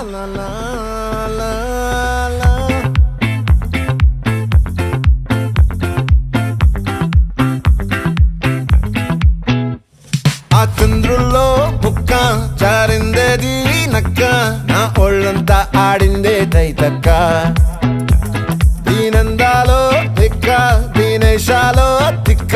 la la la la. ఆ చంద్రుల్లో బుక్క చారిందేది నక్క నా ఒళ్ళంతా ఆడిందే తైతక్క దీనందాలో తిక్క దీనేశాలో తిక్క